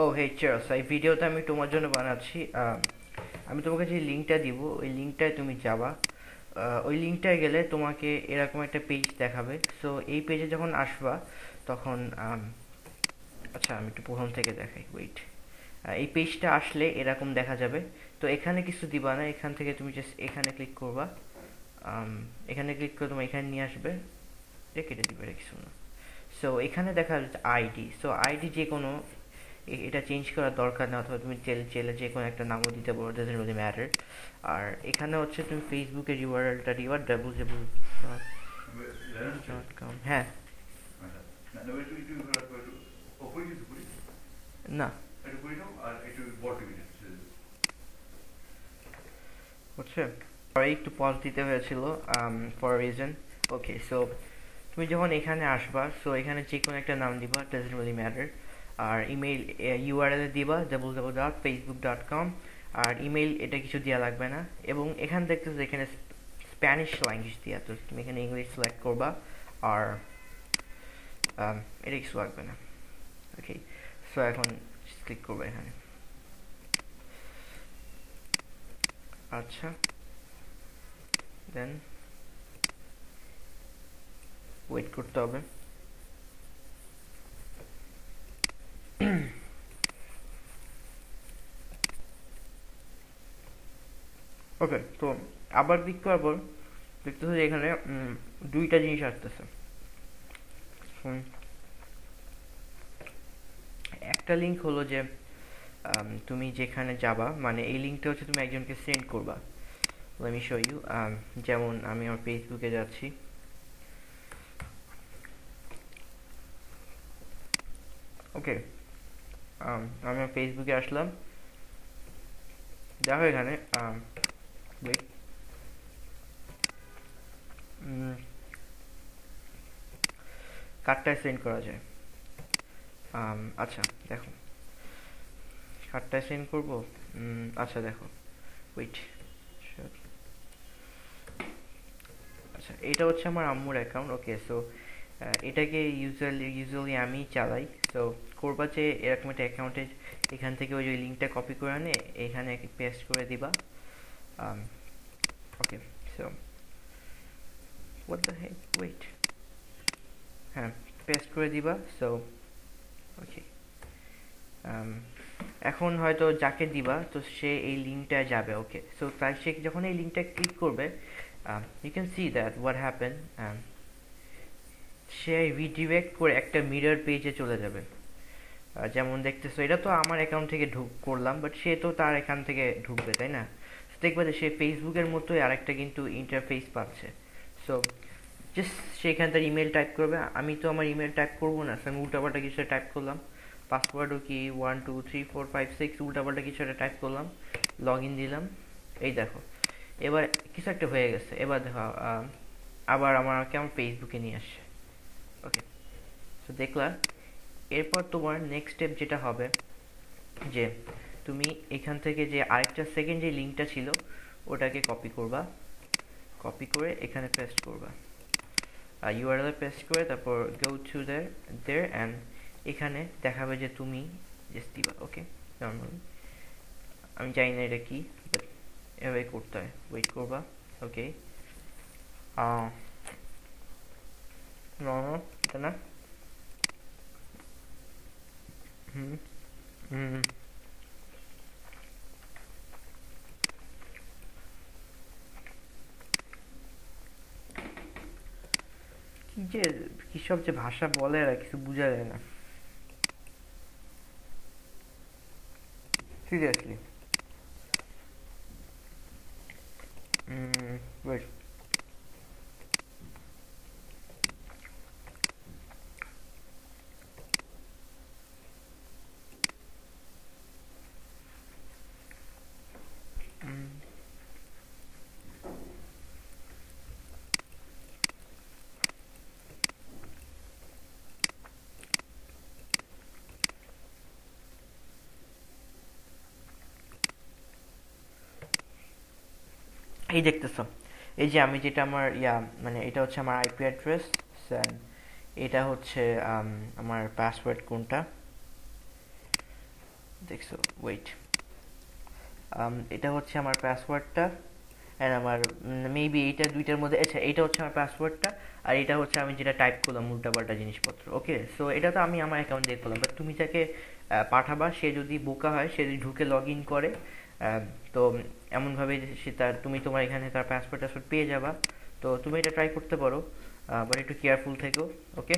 ও হে Charles, এই ভিডিওটা আমি তোমার জন্য বানাচ্ছি। আমি তোমাকে যে লিঙ্কটা দিব ওই লিঙ্কটায় তুমি যাবা। ওই লিঙ্কটায় গেলে তোমাকে এরকম একটা পেজ দেখাবে। সো এই পেজে যখন আসবা তখন আচ্ছা আমি একটু প্রথম থেকে দেখাই, ওয়েট। এই পেজটা আসলে এরকম দেখা যাবে। তো এখানে কিছু দিবা না, এখান থেকে তুমি জাস্ট এখানে ক্লিক করবা। এখানে ক্লিক করে তোমার এখানে নিয়ে আসবে, কেটে দিবে, কিছু না। সো এখানে দেখা যাচ্ছে আইডি। সো আইডি যে কোনো এটা চেঞ্জ করার দরকার না, অথবা তুমি চেলে যে কোনো একটা নামও দিতে পারো, ডাজন্ট রিয়েলি ম্যাটার। আর এখানে হচ্ছে তুমি ফেসবুকের ইউআরএলটা দিবা, www.facebook.com। হ্যাঁ, না হচ্ছে পরে একটু পজ দিতে হয়েছিল ফর রিজন। ওকে, সো তুমি যখন এখানে আসবা, সো এখানে যে কোনো একটা নাম দিবা, ডাজন্ট রিয়েলি ম্যাটার। আর ইমেইল ইউআরএল দিবা www.facebook.com। আর ইমেইল এটা কিছু দেওয়া লাগবে না। এবং এখান দেখতেছো এখানে স্প্যানিশ ল্যাঙ্গুয়েজ দেওয়া, তো তুমি এখানে ইংলিশ সিলেক্ট করবা। আর এটা কিছু লাগবে না। ওকে, সো এখন ক্লিক করবো এখানে। আচ্ছা, দেন ওয়েট করতে হবে। ওকে, তো আবার ক্লিক করার পর দেখতেছো যে এখানে দুইটা জিনিস আসতেছে। একটা লিঙ্ক হলো যে তুমি যেখানে যাবা, মানে এই লিঙ্কটা হচ্ছে তুমি একজনকে সেন্ড করবা। let me show you। যেমন আমি আমার ফেসবুকে যাচ্ছি। ওকে, আমি আমার ফেসবুকে আসলাম। দেখো এখানে wait, কার্ডটায় সেন্ড করা যায়। আচ্ছা দেখো, কার্ডটায় সেন্ড করবো। আচ্ছা দেখো, ওয়েট। আচ্ছা, এটা হচ্ছে আমার আম্মুর অ্যাকাউন্ট। ওকে, সো এটাকে ইউজুয়ালি আমি চালাই। সো করবা যে এরকম একটা অ্যাকাউন্টে এখান থেকে ওই যে লিঙ্কটা কপি করে আনে এখানে পেস্ট করে দিবা। Okay, so what the heck, wait. হ্যাঁ, পেস্ট করে দিবা। সো ওকে, এখন হয়তো যাকে দিবা তো সে এই লিঙ্কটায় যাবে। ওকে, সো তাই সে যখন এই লিঙ্কটা ক্লিক করবে, you can see that what happen. সে রিডিরেক্ট করে একটা মিরর পেজে চলে যাবে। যেমন দেখতেছো এটা তো আমার অ্যাকাউন্ট থেকে করলাম, বাট সে তো তার এখান থেকে ঢুকবে, তাই না? দেখবে যে সে ফেসবুকের মতোই আরেকটা কিন্তু ইন্টারফেস পাচ্ছে। সো জাস্ট সেখান তার ইমেল টাইপ করবে। আমি তো আমার ইমেল টাইপ করবো না, সো আমি উল্টাপাল্টা কিছু টাইপ করলাম। পাসওয়ার্ডও কি 1 2 3 4 5 6 উল্টাপাল্টা কিছু একটা টাইপ করলাম, লগ ইন দিলাম। এই দেখো, এবার কিছু একটা হয়ে গেছে। এবার দেখো আবার আমাকে আমার ফেসবুকে নিয়ে আসছে। ওকে, তো দেখলা। এরপর তোমার নেক্সট স্টেপ যেটা হবে যে তুমি এখান থেকে যে আরেকটা সেকেন্ড যে লিঙ্কটা ছিল ওটাকে কপি করবা। কপি করে এখানে পেস্ট করবা, ইউআরএল পেস্ট করে তারপর গো টু দেয়ার অ্যান্ড এখানে দেখাবে যে তুমি জাস্ট দিবা। ওকে, নর্মালি আমি জানি না এটা কি, বাট এভাবে করতে হয়। ওয়েট করবা। ওকে, নর্মাল এটা না। হুম হুম কি যে কি সব যে ভাষা বলে আর কিছু বোঝা যায় না, সিরিয়াসলি। ওয়েট, এই দেখতেছ, এই যে আমি যেটা আমার মানে এটা হচ্ছে আমার আইপি অ্যাড্রেস, এটা হচ্ছে আমার পাসওয়ার্ড কোনটা। দেখছো, ওয়েট, এটা হচ্ছে আমার পাসওয়ার্ডটা, অ্যান্ড আমার মেবি এইটা দুইটার মধ্যে, আচ্ছা এইটা হচ্ছে আমার পাসওয়ার্ডটা, আর এটা হচ্ছে আমি যেটা টাইপ করলাম উল্টাপাল্টা জিনিসপত্র। ওকে, সো এটা তো আমি আমার অ্যাকাউন্ট দিয়ে করলাম, বাট তুমি যাকে পাঠাবা সে যদি বোকা হয়, সে যদি ঢুকে লগ ইন করে, তো এমনভাবে যে সে তার, তুমি তোমার এখানে তার পাসওয়ার্ড টাসওয়ার্ড পেয়ে যাবা। তো তুমি এটা ট্রাই করতে পারো, বাট একটু কেয়ারফুল থেকো। ওকে।